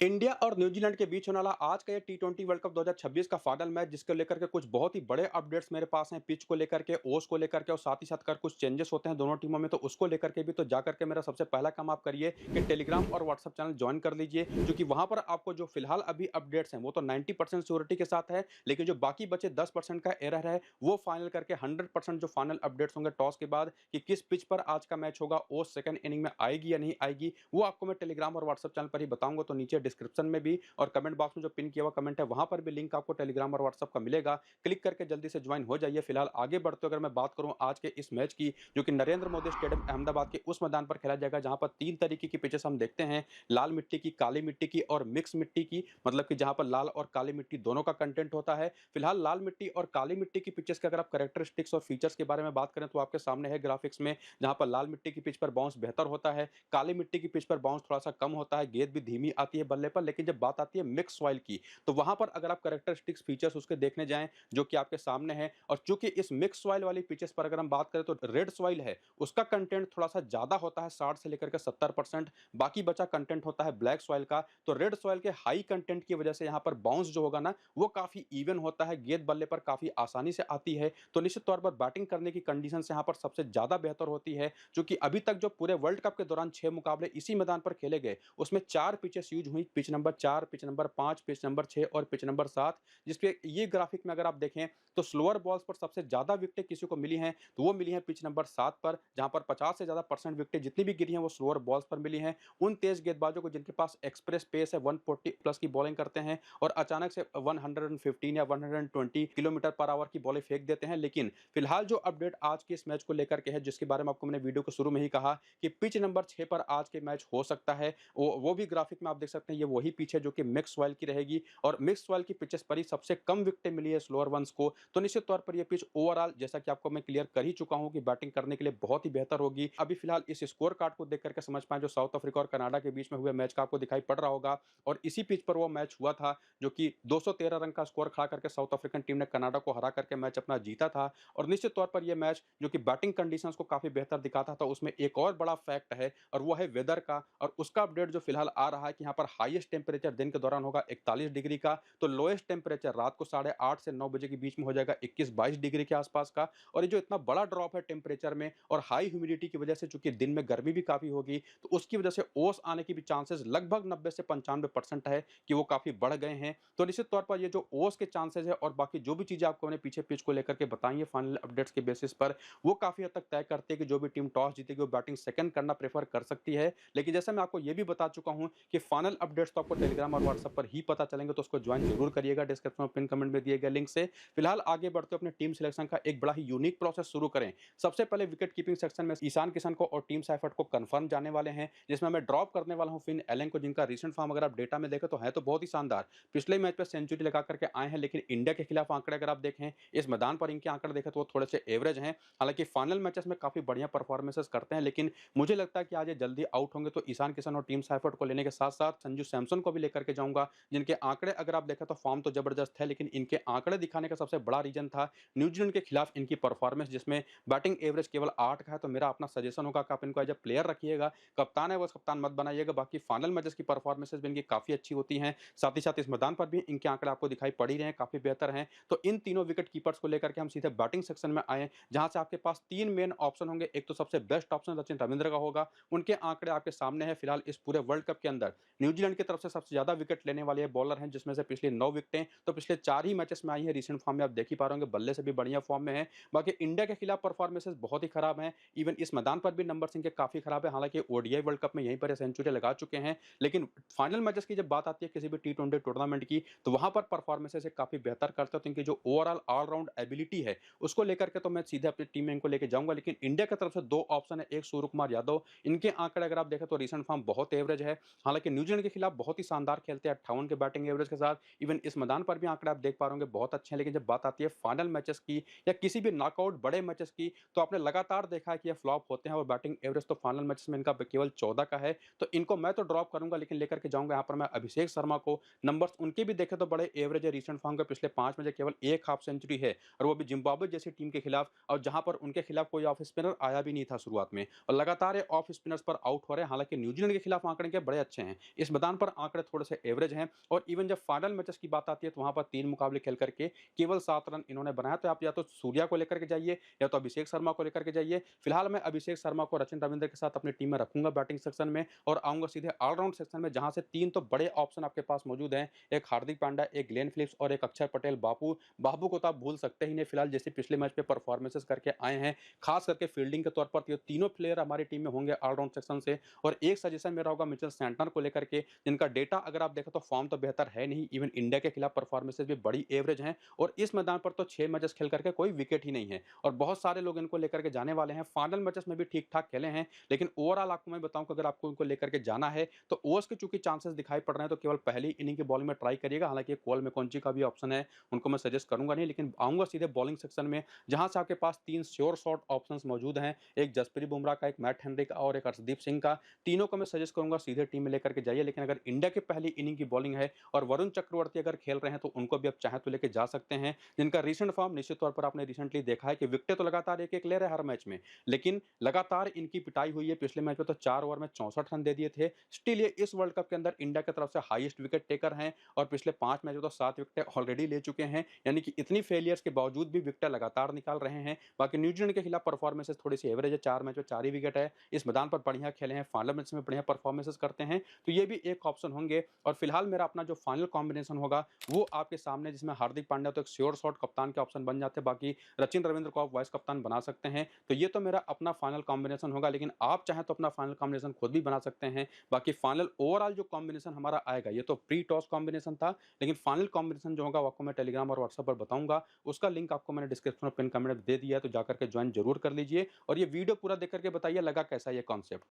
India और New Zealand के बीच होने वाला आज का ये टी20 वर्ल्ड कप 2026 का फाइनल मैच जिसको लेकर के कुछ बहुत ही बड़े अपडेट्स मेरे पास हैं पिच को लेकर के ओस को लेकर के और साथ ही साथ कर कुछ चेंजेस होते हैं दोनों टीमों में तो उसको लेकर के भी तो जाकर के मेरा सबसे पहला काम आप करिए कि टेलीग्राम और व्हाट्सअप चैनल ज्वाइन कर लीजिए क्योंकि वहां पर आपको जो फिलहाल अभी अपडेट्स हैं वो तो 90% श्योरिटी के साथ है लेकिन जो बाकी बचे 10% का एरर है वो फाइनल करके 100% जो फाइनल अपडेट्स होंगे टॉस के बाद कि किस पिच पर आज का मैच होगा ओस सेकंड इनिंग में आएगी या नहीं आएगी वो आपको मैं टेलीग्राम और व्हाट्सअप चैनल पर ही बताऊंगा तो नीचे डिस्क्रिप्शन में भी और कमेंट बॉक्स में जो पिन किया हुआ कमेंट है वहां पर भी लिंक आपको टेलीग्राम और व्हाट्सएप का मिलेगा। क्लिक करके जल्दी से ज्वाइन हो जाइए। फिलहाल आगे बढ़ते अगर मैं बात करूं आज के इस मैच की जो कि नरेंद्र मोदी स्टेडियम अहमदाबाद के उस मैदान पर खेला जाएगा जहां पर तीन तरीके की पिचेस हम देखते हैं, लाल मिट्टी की, काली मिट्टी की और मिक्स मिट्टी की, मतलब कि जहां पर लाल और काली मिट्टी दोनों का कंटेंट होता है। फिलहाल लाल मिट्टी और काली मिट्टी की पिचेस के अगर आप कैरेक्टरिस्टिक्स और फीचर्स के बारे में बात करें तो आपके सामने है ग्राफिक्स में, जहां पर लाल मिट्टी की पिच पर बाउंस बेहतर होता है, काली मिट्टी की पिच पर बाउंस थोड़ा सा कम होता है, गेंद भी धीमी आती है बल्ले पर। लेकिन जब बात आती है मिक्स सॉइल की तो वहां पर अगर आप कैरेक्टरिस्टिक्स फीचर्स उसके देखने जाएं जो कि आपके सामने है, और चूंकि इस मिक्स सॉइल वाली पिचेस पर अगर हम बात करें तो रेड सॉइल है उसका कंटेंट थोड़ा सा ज्यादा होता है 60 से लेकर के 70%, बाकी बचा कंटेंट होता है ब्लैक सॉइल का। तो रेड सॉइल के हाई कंटेंट की वजह से यहाँ पर बाउंस जो होगा ना वो काफी इवन होता है, गेंद बल्ले पर काफी आसानी से आती है। तो निश्चित तौर पर बैटिंग करने की कंडीशन यहाँ पर सबसे ज्यादा बेहतर होती है क्योंकि अभी तक जो पूरे वर्ल्ड कप के दौरान 6 मुकाबले इसी मैदान पर खेले गए उसमें 4 पिचेस यूज हुई, pitch number 4, pitch number 5, pitch number 6 और पिच नंबर 7। जिसपे ये ग्राफिक में अगर आप देखें तो स्लोअर बॉल्स पर सबसे ज्यादा विकेटें किसी को मिली हैं तो वो मिली हैं पिच नंबर 7 पर, जहां पर 50 से ज्यादा परसेंट विकेटें जितनी भी गिरी हैं वो स्लोअर बॉल्स पर मिली हैं। उन तेज गेंदबाजों को जिनके पास एक्सप्रेस पेस है, 140 प्लस की बॉलिंग करते हैं और अचानक से 115 या 120 किलोमीटर पर आवर की बॉलें फेंक देते हैं। लेकिन फिलहाल जो अपडेट आज के इस मैच को लेकर के है जिसके बारे में आपको मैंने वीडियो को शुरू में ही कहा कि पिच नंबर 6 पर आज के मैच हो सकता है, वो भी ग्राफिक में आप देख सकते हैं, ये वही पिच है जो कि मिक्स सॉइल की रहेगी और मिक्स सॉइल की पिचेस पर ही सबसे कम विकेटें मिली है स्लोअर वंस को। तो निश्चित तौर पर यह पिच ओवरऑल जैसा कि आपको मैं क्लियर कर ही चुका हूं कि बैटिंग करने के लिए बहुत ही बेहतर होगी। अभी फिलहाल इस स्कोर कार्ड को देख करके समझ पाए जो साउथ अफ्रीका और कनाडा के बीच में हुए मैच का आपको दिखाई पड़ रहा होगा और इसी पिच पर वो मैच हुआ था जो कि 213 रन का स्कोर खड़ा करके साउथ अफ्रीकन टीम ने कनाडा को हरा करके मैच अपना जीता था। और निश्चित तौर पर यह मैच जो कि बैटिंग कंडीशंस को काफी बेहतर दिखाता था उसमें एक और बड़ा फैक्ट है और वो है वेदर का, और उसका अपडेट जो फिलहाल आ रहा है कि यहाँ पर हाईएस्ट टेम्परेचर दिन के दौरान होगा 41 डिग्री का, तो लोएस्ट टेम्परेचर रात को 8:30 से 9 बजे के बीच में हो जाएगा 21-22 डिग्री के आसपास का। और ये जो इतना बड़ा ड्रॉप है टेम्परेचर में और हाई ह्यूमिडिटी की वजह से चूंकि दिन में गर्मी भी काफी होगी तो उसकी वजह से ओस आने की भी चांसेस लगभग 90 से 95% है कि वो काफी बढ़ गए हैं। तो निश्चित तौर पर ये जो ओस के चांसेस है और बाकी जो भी चीजें आपको मैंने पीछे पिच को लेकर के बताई है फाइनल अपडेट्स के बेसिस पर, वो काफी हद तक तय करते हैं कि जो भी टीम टॉस जीतेगी वो बैटिंग सेकंड करना प्रेफर कर सकती है। लेकिन जैसे मैं आपको ये भी बता चुका हूं कि फाइनल अपडेट्स तो आपको टेलीग्राम और व्हाट्सएप पर ही पता चलेंगे, तो उसको ज्वाइन जरूर करिएगा डिस्क्रिप्शन में पिन कमेंट में दिए गए लिंक से। फिलहाल आगे बढ़ते अपने टीम सिलेक्शन का एक बड़ा ही यूनिक प्रोसेस शुरू करें। सबसे पहले विकेट कीपिंग सेक्शन में ईशान किशन को और टीम सैफर्ट को कंफर्म जाने वाले हैं, जिसमें मैं ड्रॉप करने वाला हूं फिन एलन को, जिनका रिसेंट फॉर्म अगर आप डेटा में देखें तो है तो बहुत ही शानदार। पिछले मैच पर सेंचुरी लगा करके आए हैं लेकिन इंडिया के खिलाफ आंकड़े अगर आप देखें इस मैदान पर इनके आंकड़े देखें तो वो थोड़े से एवरेज हैं। हालांकि फाइनल मैचेस में काफी बढ़िया परफॉर्मेंसेस करते हैं लेकिन मुझे लगता है कि आज ये जल्दी आउट होंगे, तो ईशान किशन और टीम सैफर्ट को लेने के साथ साथ संजू सैमसन को भी लेकर के जाऊंगा, जिनके आंकड़े अगर आप देखें तो फॉर्म तो जबरदस्त है लेकिन इनके आंकड़े दिखाने का सबसे बड़ा रीजन था न्यूजीलैंड के खिलाफ इनकी परफॉर्मेंस, जिसमें बैटिंग एवरेज केवल 8 का है। तो मेरा अपना सजेशन होगा कि आप इनको एज ए प्लेयर रखिएगा, कप्तान है बस कप्तान मत बनाइएगा। बाकी फाइनल मैचेस की परफॉर्मेंसेस भी इनकी काफी अच्छी होती हैं, साथ ही साथ इस मैदान पर भी इनके आंकड़े आपको दिखाई पड़ ही रहे हैं, काफी बेहतर हैं। तो इन तीनों विकेट कीपर्स को लेकर के हम सीधे बैटिंग सेक्शन में आए, जहां से आपके पास तीन मेन ऑप्शन होंगे। एक तो सबसे बेस्ट ऑप्शन सचिन रविंद्र का होगा, उनके आंकड़े आपके सामने है। फिलहाल इस पूरे वर्ल्ड कप के अंदर न्यूजीलैंड की तरफ से सबसे ज्यादा विकेट लेने वाले बॉलर हैं, जिसमें से पिछले 9 विकेटें तो पिछले 4 ही मैचेस में आई है। रिसेंट फॉर्म में आप देख ही पा रहे होंगे, बल्ले से भी बढ़िया फॉर्म में है। बाकी इंडिया के खिलाफ परफॉर्मेंसेस बहुत ही खराब हैं, इवन इस मैदान पर भी नंबर इनके काफी खराब है। हालांकि ओडीआई वर्ल्ड कप में यहीं पर सेंचुरी लगा चुके हैं, लेकिन फाइनल मैचेस की जब बात आती है किसी भी टी20 टूर्नामेंट की तो वहां पर परफॉर्मेंसेस काफी बेहतर करते हैं। तो इनकी जो ओवरऑल ऑलराउंड एबिलिटी है उसको लेकर के तो मैं सीधे अपनी टीम में इनको लेकर जाऊंगा। लेकिन इंडिया की तरफ से दो ऑप्शन है, एक सूर्य कुमार यादव, इनके आंकड़े अगर आप देखें तो रिसेंट फॉर्म बहुत एवरेज है। हालांकि न्यूजीलैंड के खिलाफ बहुत ही शानदार खेलते हैं 58 के बैटिंग एवरेज के साथ, इवन इस मैदान पर भी आंकड़े आप देख पा रहे होंगे बहुत अच्छे हैं। लेकिन जब बात आती है फाइनल मैचेस की या किसी भी नॉकआउट बड़े मैचेस की तो आपने लगातार देखा है कि ये फ्लॉप होते हैं और बैटिंग एवरेज तो फाइनल मैचेस में इनका केवल 14 का है। तो इनको मैं तो ड्रॉप करूंगा लेकिन लेकर के जाऊंगा यहाँ पर मैं अभिषेक शर्मा को। नंबर्स उनके भी देखे तो बड़े एवरेज है, रिसेंट फॉर्म के पिछले 5 मैच केवल एक हाफ सेंचुरी है और वो भी जिम्बाब्वे जैसी टीम के खिलाफ, और जहां पर उनके खिलाफ कोई ऑफ स्पिनर आया भी नहीं था शुरुआत में, और लगातार ऑफ स्पिनर्स पर आउट हो रहे हैं। हालांकि न्यूजीलैंड के खिलाफ आंकड़े के बड़े अच्छे हैं, इस मैदान मैदान पर आंकड़े थोड़े से एवरेज हैं और इवन जब फाइनल मैचेस की बात आती है तो वहां पर 3 मुकाबले खेल करके केवल 7 रन इन्होंने बनाया। तो आप या तो सूर्या को लेकर के जाइए या तो अभिषेक शर्मा को लेकर के जाइए। फिलहाल मैं अभिषेक शर्मा को रचिन रविंद्र के साथ अपनी टीम में रखूंगा बैटिंग सेक्शन में और आऊंगा सीधे ऑलराउंड सेक्शन में, जहां से 3 तो बड़े ऑप्शन आपके पास मौजूद हैं। एक हार्दिक पांड्या, एक ग्लेन फिलिप्स और एक अक्षर पटेल। बापू बाबू को तो आप भूल सकते ही नहीं, फिलहाल जैसे पिछले मैच पे परफॉर्मेंसेस करके आए हैं, खास करके फील्डिंग के तौर पर। तो ये तीनों प्लेयर हमारी टीम में होंगे ऑलराउंड सेक्शन से। और एक सजेशन मेरा होगा मिचेल सैंटनर को लेकर के, जिनका डेटा अगर आप देखें तो फॉर्म तो बेहतर है नहीं, इवन इंडिया के खिलाफ परफॉर्मेंसेस भी बड़ी एवरेज हैं और इस मैदान पर तो 6 मैचेस खेल करके कोई विकेट ही नहीं है और बहुत सारे लोग इनको लेकर के जाने वाले हैं। फाइनल मैचेस में भी ठीक-ठाक खेले हैं, लेकिन ओवरऑल आपको मैं बताऊं कि अगर आपको इनको लेकर के जाना है तो ओवर्स के चूंकि चांसेस दिखाई पड़ रहे हैं तो केवल पहली इनिंग की बॉलिंग में ट्राई करिएगा। हालांकि कोल मैकेंजी का भी ऑप्शन है, उनको मैं सजेस्ट करूंगा नहीं, लेकिन आऊंगा सीधे बॉलिंग सेक्शन में, जहां से आपके पास 3 श्योर शॉट ऑप्शंस मौजूद हैं। एक जसप्रीत बुमराह का, एक मैट हेनरी का और एक हर्षदीप सिंह का। तीनों को मैं सजेस्ट करूंगा सीधे टीम में लेकर के जाइए। लेकिन अगर इंडिया की पहली इनिंग की बॉलिंग है और वरुण चक्रवर्ती अगर खेल रहे हैं तो उनको भी आप चाहें तो लेके जा सकते हैं, जिनका रीसेंट फॉर्म निश्चित तौर पर आपने रिसेंटली देखा है कि विकेटें तो लगातार एक-एक ले रहे हैं हर मैच में, लेकिन लगातार इनकी पिटाई हुई है। पिछले मैच में तो 4 ओवर में 64 रन दे दिए थे। स्टिल ये इस वर्ल्ड कप के अंदर इंडिया की तरफ से हाईएस्ट विकेट टेकर हैं और पिछले 5 मैचों तो 7 विकेटें ऑलरेडी ले चुके हैं। यानी कि इतनी फेलियर्स के बावजूद भी विकेटें लगातार निकाल रहे हैं। बाकी न्यूजीलैंड के खिलाफ परफॉर्मेंसेस थोड़ी-सी एवरेज है, 4 मैच में 4 ही विकेट है। इस मैदान पर बढ़िया खेले हैं, फाइनल मैच में बढ़िया परफॉर्मेंसेस करते हैं, तो ये भी एक ऑप्शन होंगे। और फिलहाल मेरा अपना जो फाइनल कॉम्बिनेशन होगा वो आपके सामने, जिसमें हार्दिक पांड्या तो एक श्योर शॉट कप्तान के ऑप्शन बन जाते हैं, बाकी रचिन रविंद्र को आप वाइस कप्तान बना सकते हैं। तो ये तो मेरा अपना फाइनल कॉम्बिनेशन होगा, लेकिन आप चाहें तो अपना फाइनल कॉम्बिनेशन खुद भी बना सकते हैं। बाकी फाइनल ओवरऑल जो कॉम्बिनेशन हमारा आएगा, ये तो प्री टॉस कॉम्बिनेशन था, लेकिन फाइनल कॉम्बिनेशन जो होगा वो आपको मैं टेलीग्राम और व्हाट्सएप पर बताऊंगा। उसका लिंक आपको मैंने डिस्क्रिप्शन और पिन कमेंट में दे दिया है, तो जाकर के ज्वाइन जरूर कर लीजिए और ये वीडियो पूरा देख करके बताइए लगा कैसा ये कॉन्सेप्ट।